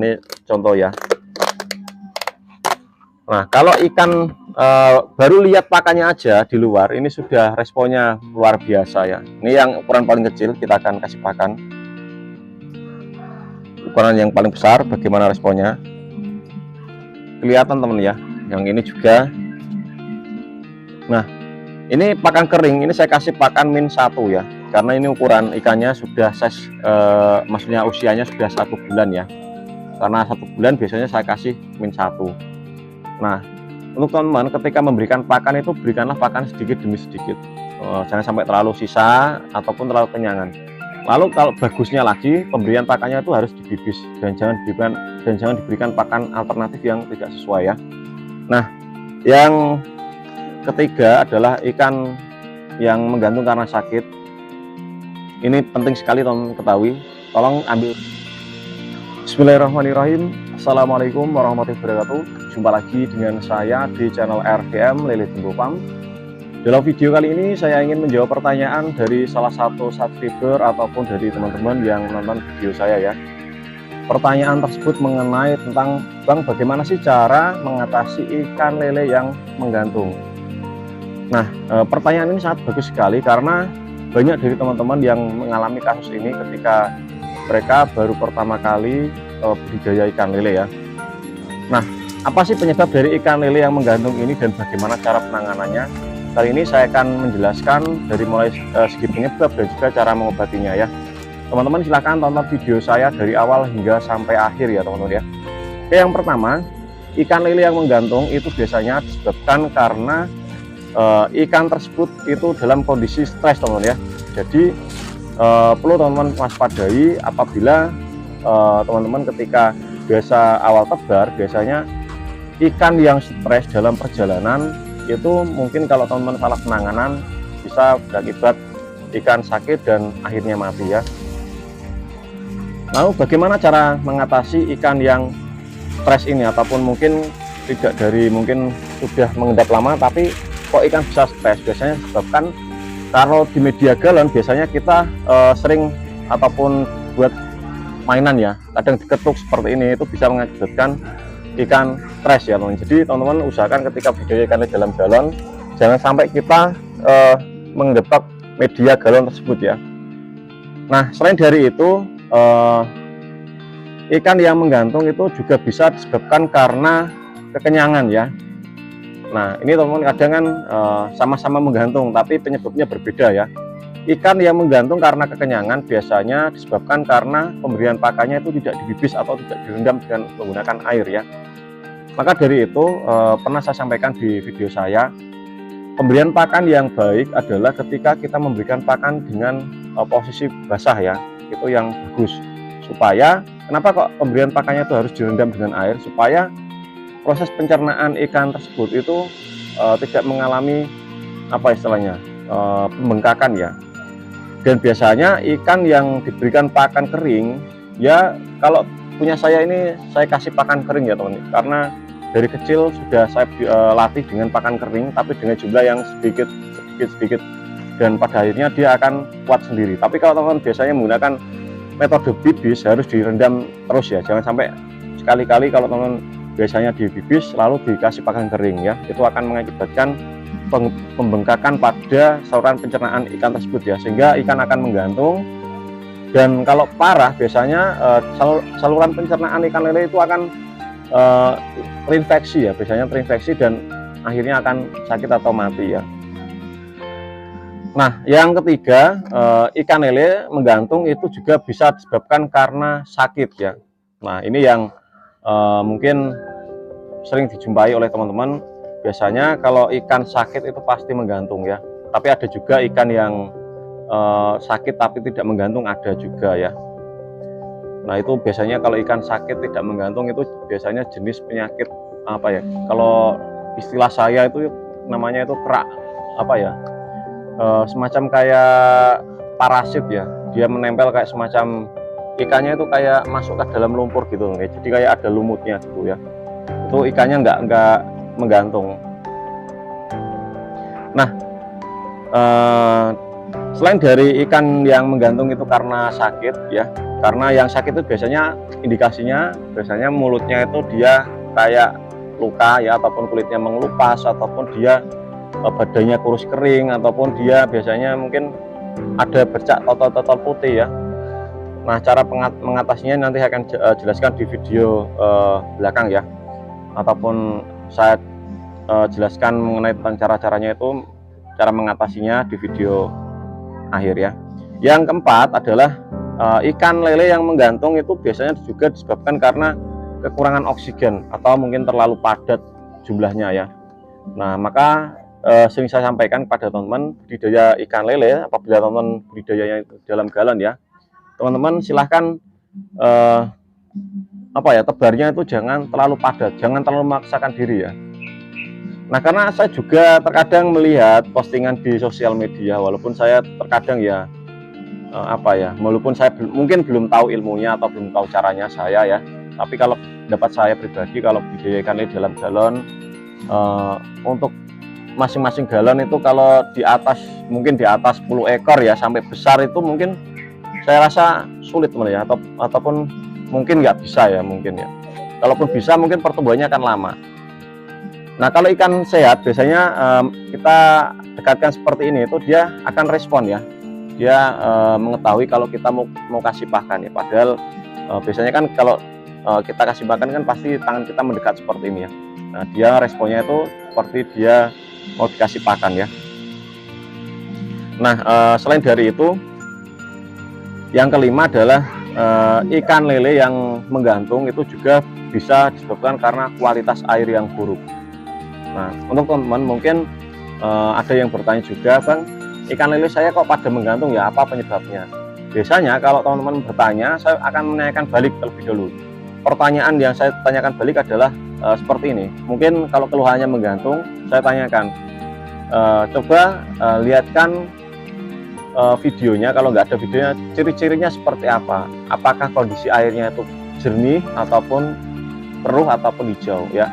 Ini contoh ya. Nah, kalau ikan baru lihat pakannya aja di luar, ini sudah responnya luar biasa ya. Ini yang ukuran paling kecil, kita akan kasih pakan. Ukuran yang paling besar, bagaimana responnya? Kelihatan teman ya. Yang ini juga. Nah, ini pakan kering, ini saya kasih pakan min 1 ya. Karena ini ukuran ikannya sudah size, maksudnya usianya sudah 1 bulan ya. Karena 1 bulan biasanya saya kasih min 1. Nah, untuk teman-teman ketika memberikan pakan itu berikanlah pakan sedikit demi sedikit, jangan sampai terlalu sisa ataupun terlalu kenyangan. Lalu kalau bagusnya lagi pemberian pakannya itu harus dibibis dan jangan diberikan pakan alternatif yang tidak sesuai ya. Nah, yang ketiga adalah ikan yang menggantung karena sakit. Ini penting sekali teman-teman ketahui. Tolong ambil. Bismillahirrahmanirrahim. Assalamualaikum warahmatullahi wabarakatuh. Jumpa lagi dengan saya di channel RVM Lele Tumbuh Farm. Dalam video kali ini saya ingin menjawab pertanyaan dari salah satu subscriber ataupun dari teman-teman yang nonton video saya ya. Pertanyaan tersebut mengenai tentang, Bang, bagaimana sih cara mengatasi ikan lele yang menggantung. Nah, pertanyaan ini sangat bagus sekali karena banyak dari teman-teman yang mengalami kasus ini ketika mereka baru pertama kali budidaya ikan lele ya. Nah, apa sih penyebab dari ikan lele yang menggantung ini dan bagaimana cara penanganannya? Kali ini saya akan menjelaskan dari mulai segi penyebab dan juga cara mengobatinya ya. Teman-teman silahkan tonton video saya dari awal hingga sampai akhir ya teman-teman ya. Oke, yang pertama, ikan lele yang menggantung itu biasanya disebabkan karena ikan tersebut itu dalam kondisi stres teman-teman ya. Jadi perlu teman-teman waspadai apabila teman-teman ketika biasa awal tebar, biasanya ikan yang stres dalam perjalanan itu mungkin kalau teman-teman salah penanganan bisa berakibat ikan sakit dan akhirnya mati ya. Lalu bagaimana cara mengatasi ikan yang stres ini, ataupun mungkin tidak dari mungkin sudah mengendap lama tapi kok ikan bisa stres? Biasanya disebabkan kalau di media galon biasanya kita sering ataupun buat mainan ya, kadang diketuk seperti ini, itu bisa mengakibatkan ikan stres ya teman-teman. Jadi teman-teman usahakan ketika budidaya ikan dalam galon jangan sampai kita menggetok media galon tersebut ya. Nah, selain dari itu ikan yang menggantung itu juga bisa disebabkan karena kekenyangan ya. Nah, ini teman-teman kadang kan sama-sama menggantung tapi penyebabnya berbeda ya. Ikan yang menggantung karena kekenyangan biasanya disebabkan karena pemberian pakannya itu tidak dibibis atau tidak direndam dengan menggunakan air ya. Maka dari itu pernah saya sampaikan di video saya, pemberian pakan yang baik adalah ketika kita memberikan pakan dengan posisi basah ya, itu yang bagus. Supaya kenapa kok pemberian pakannya itu harus direndam dengan air, supaya proses pencernaan ikan tersebut itu tidak mengalami apa istilahnya pembengkakan ya. Dan biasanya ikan yang diberikan pakan kering ya, kalau punya saya ini saya kasih pakan kering ya teman-teman, karena dari kecil sudah saya latih dengan pakan kering tapi dengan jumlah yang sedikit dan pada akhirnya dia akan kuat sendiri. Tapi kalau teman-teman biasanya menggunakan metode bibis harus direndam terus ya, jangan sampai sekali-kali kalau teman-teman biasanya dibibis lalu dikasih pakan kering ya, itu akan mengakibatkan pembengkakan pada saluran pencernaan ikan tersebut ya, sehingga ikan akan menggantung. Dan kalau parah biasanya saluran pencernaan ikan lele itu akan terinfeksi ya, biasanya terinfeksi dan akhirnya akan sakit atau mati ya. Nah, yang ketiga, ikan lele menggantung itu juga bisa disebabkan karena sakit ya. Nah, ini yang mungkin sering dijumpai oleh teman-teman. Biasanya kalau ikan sakit itu pasti menggantung ya, tapi ada juga ikan yang sakit tapi tidak menggantung, ada juga ya. Nah, itu biasanya kalau ikan sakit tidak menggantung itu biasanya jenis penyakit apa ya, kalau istilah saya itu namanya itu kerak apa ya, semacam kayak parasit ya, dia menempel kayak semacam ikannya itu kayak masuk ke dalam lumpur gitu, jadi kayak ada lumutnya gitu ya, itu ikannya nggak menggantung. Nah, Selain dari ikan yang menggantung itu karena sakit ya, karena yang sakit itu biasanya indikasinya biasanya mulutnya itu dia kayak luka ya, ataupun kulitnya mengelupas, ataupun dia badannya kurus kering, ataupun dia biasanya mungkin ada bercak totol-totol putih ya. Nah, cara mengatasinya nanti akan jelaskan di video belakang ya, ataupun saya jelaskan mengenai tentang cara-caranya itu, cara mengatasinya di video akhir ya. Yang keempat adalah ikan lele yang menggantung itu biasanya juga disebabkan karena kekurangan oksigen atau mungkin terlalu padat jumlahnya ya. Nah, maka sering saya sampaikan kepada teman-teman budidaya ikan lele, apabila teman-teman budidayanya dalam galon ya, teman-teman silahkan tebarnya itu jangan terlalu padat, jangan terlalu memaksakan diri ya. Nah, karena saya juga terkadang melihat postingan di sosial media, walaupun saya terkadang ya walaupun saya mungkin belum tahu ilmunya atau belum tahu caranya saya ya, tapi kalau dapat saya pribadi, kalau budidaya ikan lele dalam galon, untuk masing-masing galon itu kalau mungkin di atas 10 ekor ya, sampai besar itu mungkin saya rasa sulit ya, ataupun mungkin nggak bisa ya, mungkin ya. Kalaupun bisa mungkin pertumbuhannya akan lama. Nah, kalau ikan sehat biasanya kita dekatkan seperti ini, itu dia akan respon ya, dia mengetahui kalau kita mau kasih pakan ya. Padahal biasanya kan kalau kita kasih makan kan pasti tangan kita mendekat seperti ini ya. Nah, dia responnya itu seperti dia mau dikasih pakan ya. Nah, selain dari itu, yang kelima adalah ikan lele yang menggantung itu juga bisa disebabkan karena kualitas air yang buruk. Nah, untuk teman-teman mungkin ada yang bertanya juga, Bang, ikan lele saya kok pada menggantung ya, apa penyebabnya? Biasanya kalau teman-teman bertanya, saya akan menanyakan balik terlebih dahulu. Pertanyaan yang saya tanyakan balik adalah seperti ini. Mungkin kalau keluhannya menggantung, saya tanyakan, coba lihatkan videonya. Kalau nggak ada videonya, ciri-cirinya seperti apa? Apakah kondisi airnya itu jernih, ataupun keruh, ataupun hijau ya?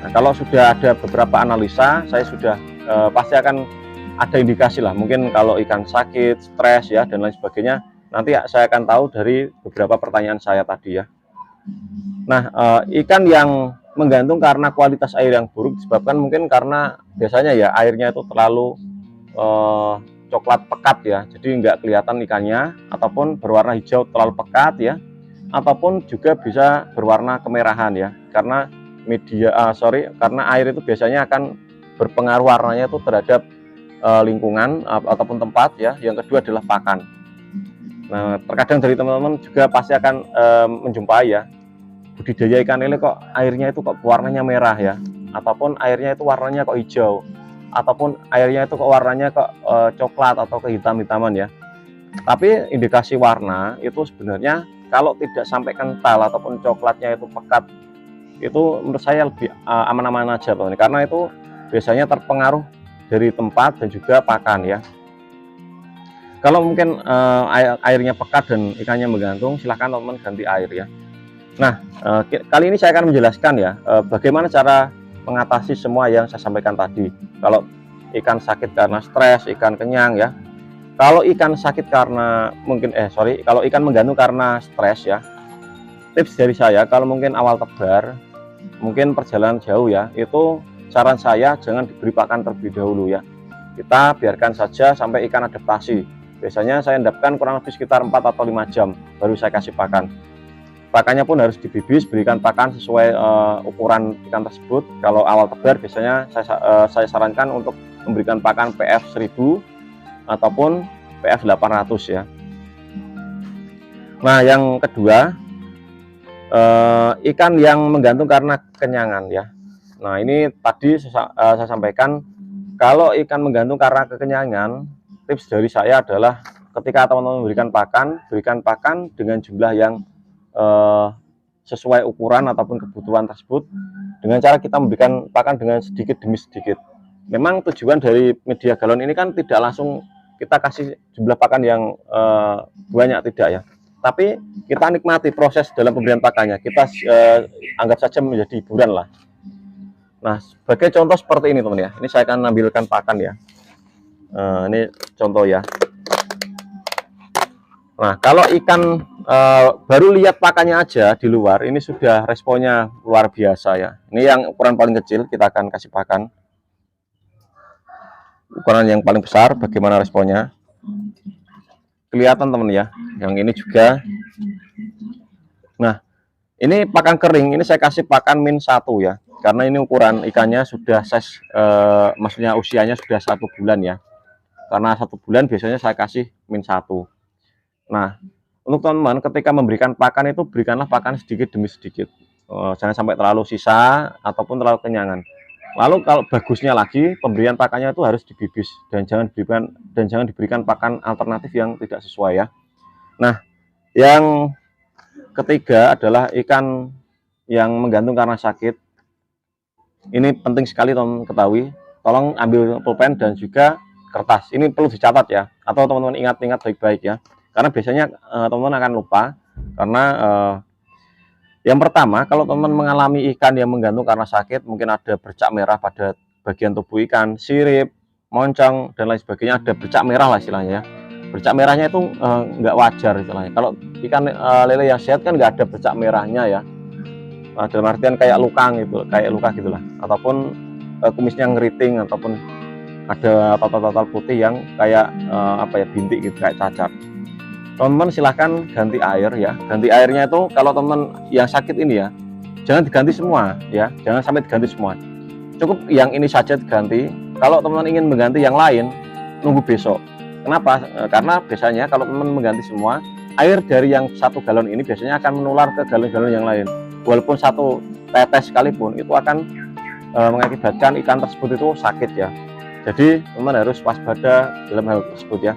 Nah, kalau sudah ada beberapa analisa, saya sudah pasti akan ada indikasi lah. Mungkin kalau ikan sakit, stres ya, dan lain sebagainya, nanti saya akan tahu dari beberapa pertanyaan saya tadi ya. Nah, ikan yang menggantung karena kualitas air yang buruk disebabkan mungkin karena biasanya ya airnya itu terlalu coklat pekat ya, jadi nggak kelihatan ikannya, ataupun berwarna hijau terlalu pekat ya, ataupun juga bisa berwarna kemerahan ya, karena karena air itu biasanya akan berpengaruh warnanya itu terhadap lingkungan ataupun tempat ya. Yang kedua adalah pakan. Nah, terkadang dari teman-teman juga pasti akan menjumpai ya, budidaya ikan lele kok airnya itu kok warnanya merah ya, ataupun airnya itu warnanya kok hijau, ataupun airnya itu kok warnanya kok coklat atau kehitam-hitaman ya. Tapi indikasi warna itu sebenarnya kalau tidak sampai kental ataupun coklatnya itu pekat, itu menurut saya lebih aman-aman aja teman-teman, karena itu biasanya terpengaruh dari tempat dan juga pakan ya. Kalau mungkin airnya pekat dan ikannya menggantung, silahkan teman-teman ganti air ya. Nah, kali ini saya akan menjelaskan ya bagaimana cara mengatasi semua yang saya sampaikan tadi. Kalau ikan sakit karena stres, ikan kenyang ya. Kalau ikan sakit karena kalau ikan menggantung karena stres ya, tips dari saya, kalau mungkin awal tebar, mungkin perjalanan jauh ya, itu saran saya jangan diberi pakan terlebih dahulu ya. Kita biarkan saja sampai ikan adaptasi. Biasanya saya endapkan kurang lebih sekitar 4 atau 5 jam baru saya kasih pakan. Pakannya pun harus dibibis, berikan pakan sesuai ukuran ikan tersebut. Kalau awal tebar biasanya saya sarankan untuk memberikan pakan PF 1000 ataupun PF 800 ya. Nah, yang kedua, ikan yang menggantung karena kekenyangan ya. Nah, ini tadi saya sampaikan, kalau ikan menggantung karena kekenyangan, tips dari saya adalah ketika teman-teman berikan pakan dengan jumlah yang sesuai ukuran ataupun kebutuhan tersebut, dengan cara kita memberikan pakan dengan sedikit demi sedikit. Memang tujuan dari media galon ini kan tidak langsung kita kasih jumlah pakan yang banyak, tidak ya, tapi kita nikmati proses dalam pemberian pakannya. Kita anggap saja menjadi hiburan lah. Nah, sebagai contoh seperti ini teman ya, ini saya akan ambilkan pakan ya. Ini contoh ya. Nah, kalau ikan baru lihat pakannya aja di luar, ini sudah responnya luar biasa ya. Ini yang ukuran paling kecil, kita akan kasih pakan. Ukuran yang paling besar, bagaimana responnya? Kelihatan teman ya. Yang ini juga. Nah, ini pakan kering, ini saya kasih pakan min 1 ya. Karena ini ukuran ikannya sudah size, maksudnya usianya sudah 1 bulan ya. Karena 1 bulan biasanya saya kasih min 1. Nah, untuk teman-teman ketika memberikan pakan itu berikanlah pakan sedikit demi sedikit. Jangan sampai terlalu sisa ataupun terlalu kenyangan. Lalu kalau bagusnya lagi pemberian pakannya itu harus dibibis dan jangan diberikan pakan alternatif yang tidak sesuai ya. Nah, yang ketiga adalah ikan yang menggantung karena sakit. Ini penting sekali teman-teman ketahui. Tolong ambil pulpen dan juga kertas. Ini perlu dicatat ya, atau teman-teman ingat-ingat baik-baik ya. Karena biasanya teman-teman akan lupa. Karena yang pertama, kalau teman-teman mengalami ikan yang menggantung karena sakit, mungkin ada bercak merah pada bagian tubuh ikan, sirip, moncong, dan lain sebagainya, ada bercak merah lah istilahnya ya. Bercak merahnya itu nggak wajar istilahnya. Kalau ikan lele yang sehat kan nggak ada bercak merahnya ya. Dalam artian kayak luka gitulah, ataupun kumisnya ngeriting, ataupun ada total putih yang kayak bintik gitu, kayak cacat. Teman-teman silahkan ganti air ya. Ganti airnya itu kalau teman yang sakit ini ya, jangan diganti semua ya, jangan sampai diganti semua. Cukup yang ini saja diganti. Kalau teman-teman ingin mengganti yang lain, nunggu besok. Kenapa? Karena biasanya kalau teman mengganti semua, air dari yang 1 galon ini biasanya akan menular ke galon-galon yang lain. Walaupun 1 tetes sekalipun itu akan mengakibatkan ikan tersebut itu sakit ya. Jadi teman harus waspada dalam hal tersebut ya.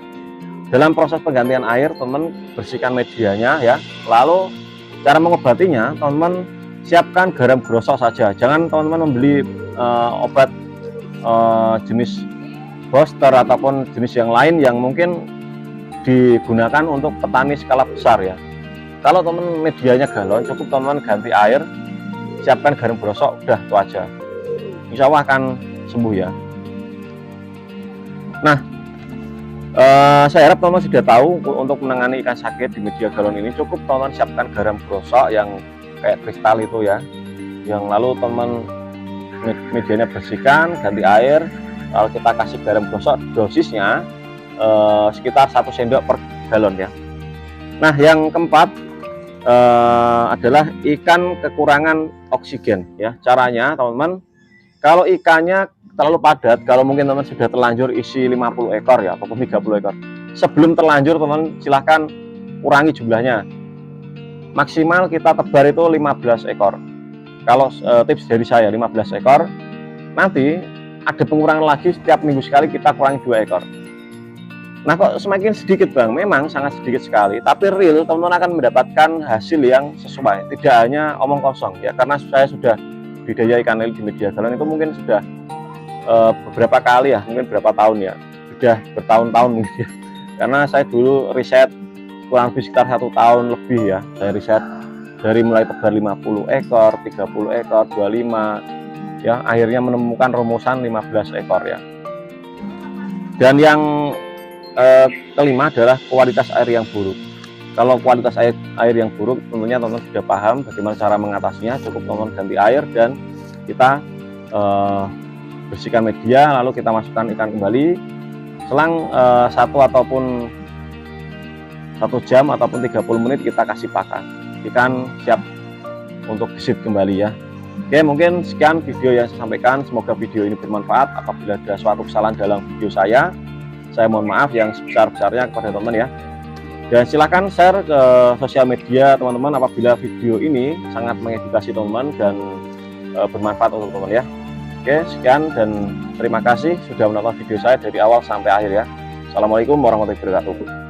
Dalam proses penggantian air, teman bersihkan medianya ya. Lalu cara mengobatinya, teman siapkan garam grosok saja. Jangan teman-teman membeli obat jenis booster ataupun jenis yang lain yang mungkin digunakan untuk petani skala besar ya. Kalau teman medianya galon, cukup teman ganti air, siapkan garam grosok, udah itu aja. Insya Allah akan sembuh ya. Nah, saya harap teman sudah tahu untuk menangani ikan sakit di media galon ini. Cukup teman siapkan garam grosok yang kayak kristal itu ya. Yang lalu teman medianya bersihkan, ganti air, lalu kita kasih garam grosok, dosisnya sekitar 1 sendok per galon ya. Nah, yang keempat adalah ikan kekurangan oksigen ya. Caranya teman-teman, kalau ikannya terlalu padat, kalau mungkin teman sudah terlanjur isi 50 ekor ya ataupun 30 ekor, sebelum terlanjur teman silahkan kurangi jumlahnya. Maksimal kita tebar itu 15 ekor. Kalau tips dari saya 15 ekor. Nanti ada pengurangan lagi, setiap minggu sekali kita kurangi 2 ekor. Nah, kok semakin sedikit Bang? Memang sangat sedikit sekali, tapi real teman-teman akan mendapatkan hasil yang sesuai, tidak hanya omong kosong ya. Karena saya sudah budidaya ikan lele di media galon itu mungkin sudah beberapa kali ya, mungkin berapa tahun ya, sudah bertahun-tahun mungkin ya. Karena saya dulu riset kurang lebih sekitar 1 tahun lebih ya, saya riset dari mulai tebar 50 ekor, 30 ekor, 25 ya, akhirnya menemukan rumusan 15 ekor ya. Dan yang kelima adalah kualitas air yang buruk. Kalau kualitas air yang buruk, tentunya teman-teman sudah paham bagaimana cara mengatasinya. Cukup teman-teman ganti air dan kita bersihkan media, lalu kita masukkan ikan kembali. Selang 1 jam ataupun 30 menit kita kasih pakan. Ikan siap untuk gesit kembali ya. Oke, mungkin sekian video yang saya sampaikan. Semoga video ini bermanfaat. Apabila ada suatu kesalahan dalam video saya mohon maaf yang sebesar-besarnya kepada teman-teman ya. Dan silahkan share ke sosial media teman-teman apabila video ini sangat mengedukasi teman-teman dan bermanfaat untuk teman-teman ya. Oke, sekian dan terima kasih sudah menonton video saya dari awal sampai akhir ya. Assalamualaikum warahmatullahi wabarakatuh.